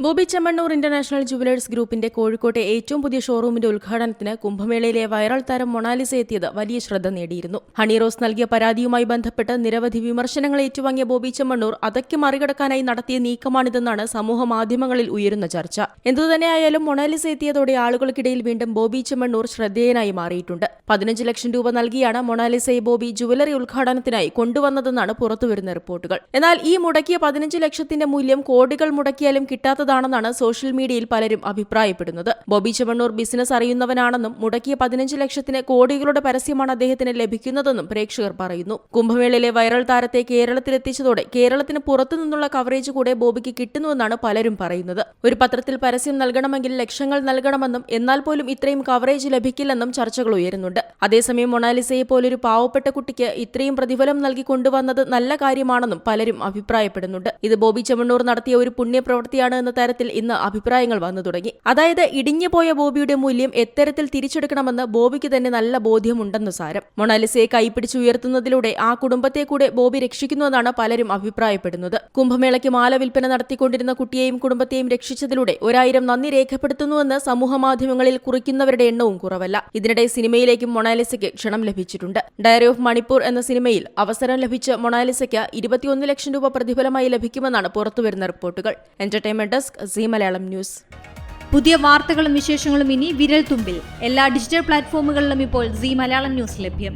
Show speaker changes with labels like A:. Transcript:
A: Bobby Chemmanur international jewellers ഗ്രൂപ്പിന്റെ കോഴിക്കോട്ടെ ഏറ്റവും പുതിയ ഷോറൂമിന്റെ ഉദ്ഘാടനത്തിന് കുംഭമേളയിലെ വൈറൽ താരം മൊണാലിസ എത്തിയത് വലിയ ശ്രദ്ധ നേടിയിരുന്നു. ഹണി റോസ് നൽകിയ പരാതിയുമായി ബന്ധപ്പെട്ട് നിരവധി വിമർശനങ്ങൾ ഏറ്റുവാങ്ങിയ ബോബി ചെമ്മണ്ണൂർ അതൊക്കെ മറികടക്കാനായി നടത്തിയ നീക്കമാണിതെന്നാണ് സമൂഹമാധ്യമങ്ങളിൽ ഉയരുന്ന ചർച്ച. എന്തുതന്നെയായാലും മൊണാലിസ എത്തിയതോടെ ആളുകൾക്കിടയിൽ വീണ്ടും ബോബി ചെമ്മണ്ണൂർ ശ്രദ്ധേയനായി മാറിയിട്ടുണ്ട്. 15 ലക്ഷം രൂപ നൽകിയാണ് മൊണാലിസയെ ബോബി ജുവലറി ഉദ്ഘാടനത്തിനായി കൊണ്ടുവന്നതെന്നാണ് പുറത്തുവരുന്ന റിപ്പോർട്ടുകൾ. എന്നാൽ ഈ മുടക്കിയ 15 ലക്ഷത്തിന്റെ മൂല്യം കോടികൾ മുടക്കിയാലും കിട്ടാത്തതാണെന്നാണ് സോഷ്യൽ മീഡിയയിൽ പലരും അഭിപ്രായപ്പെടുന്നത്. ബോബി ചെമ്മണ്ണൂർ ബിസിനസ് അറിയുന്നവനാണെന്നും മുടക്കിയ 15 ലക്ഷത്തിന് കോടികളുടെ പരസ്യമാണ് അദ്ദേഹത്തിന് ലഭിക്കുന്നതെന്നും പ്രേക്ഷകർ പറയുന്നു. കുംഭമേളയിലെ വൈറൽ താരത്തെ കേരളത്തിലെത്തിച്ചതോടെ കേരളത്തിന് പുറത്തുനിന്നുള്ള കവറേജ് കൂടെ ബോബിക്ക് കിട്ടുന്നുവെന്നാണ് പലരും പറയുന്നത്. ഒരു പത്രത്തിൽ പരസ്യം നൽകണമെങ്കിൽ ലക്ഷങ്ങൾ നൽകണമെന്നും എന്നാൽ പോലും ഇത്രയും കവറേജ് ലഭിക്കില്ലെന്നും ചർച്ചകൾ ഉയരുന്നുണ്ട്. അതേസമയം മൊണാലിസയെ പോലൊരു പാവപ്പെട്ട കുട്ടിക്ക് ഇത്രയും പ്രതിഫലം നൽകി കൊണ്ടുവന്നത് നല്ല കാര്യമാണെന്നും പലരും അഭിപ്രായപ്പെടുന്നുണ്ട്. ഇത് ബോബി ചെമ്മണ്ണൂർ നടത്തിയ ഒരു പുണ്യപ്രവൃത്തിയാണ് എന്ന തരത്തിൽ ഇന്ന് അഭിപ്രായങ്ങൾ വന്നു തുടങ്ങി. അതായത് ഇടിഞ്ഞുപോയ ബോബിയുടെ മൂല്യം എത്തരത്തിൽ തിരിച്ചെടുക്കണമെന്ന് ബോബിക്ക് തന്നെ നല്ല ബോധ്യമുണ്ടെന്ന് സാരം. മൊണാലിസയെ കൈപ്പിടിച്ചുയർത്തുന്നതിലൂടെ ആ കുടുംബത്തെ കൂടെ ബോബി രക്ഷിക്കുന്നുവെന്നാണ് പലരും അഭിപ്രായപ്പെടുന്നത്. കുംഭമേളയ്ക്ക് മാല വിൽപ്പന നടത്തിക്കൊണ്ടിരുന്ന കുട്ടിയെയും കുടുംബത്തെയും രക്ഷിച്ചതിലൂടെ 1000 നന്ദി രേഖപ്പെടുത്തുന്നുവെന്ന് സമൂഹമാധ്യമങ്ങളിൽ കുറിക്കുന്നവരുടെ എണ്ണവും കുറവല്ല. ഇതിനിടെ സിനിമയിലേക്കും മൊണാലിസയ്ക്ക് ക്ഷണം ലഭിച്ചിട്ടുണ്ട്. ഡയറി ഓഫ് മണിപ്പൂർ എന്ന സിനിമയിൽ അവസരം ലഭിച്ച മൊണാലിസയ്ക്ക് 21 ലക്ഷം രൂപ പ്രതിഫലമായി ലഭിക്കുമെന്നാണ് പുറത്തുവരുന്ന റിപ്പോർട്ടുകൾ. Entertainment desk Zee Malayalam news.
B: പുതിയ വാർത്തകളും വിശേഷങ്ങളും ഇനി വിരൽ തുമ്പിൽ. എല്ലാ ഡിജിറ്റൽ പ്ലാറ്റ്ഫോമുകളിലും ഇപ്പോൾ സീ മലയാളം ന്യൂസ് ലഭ്യം.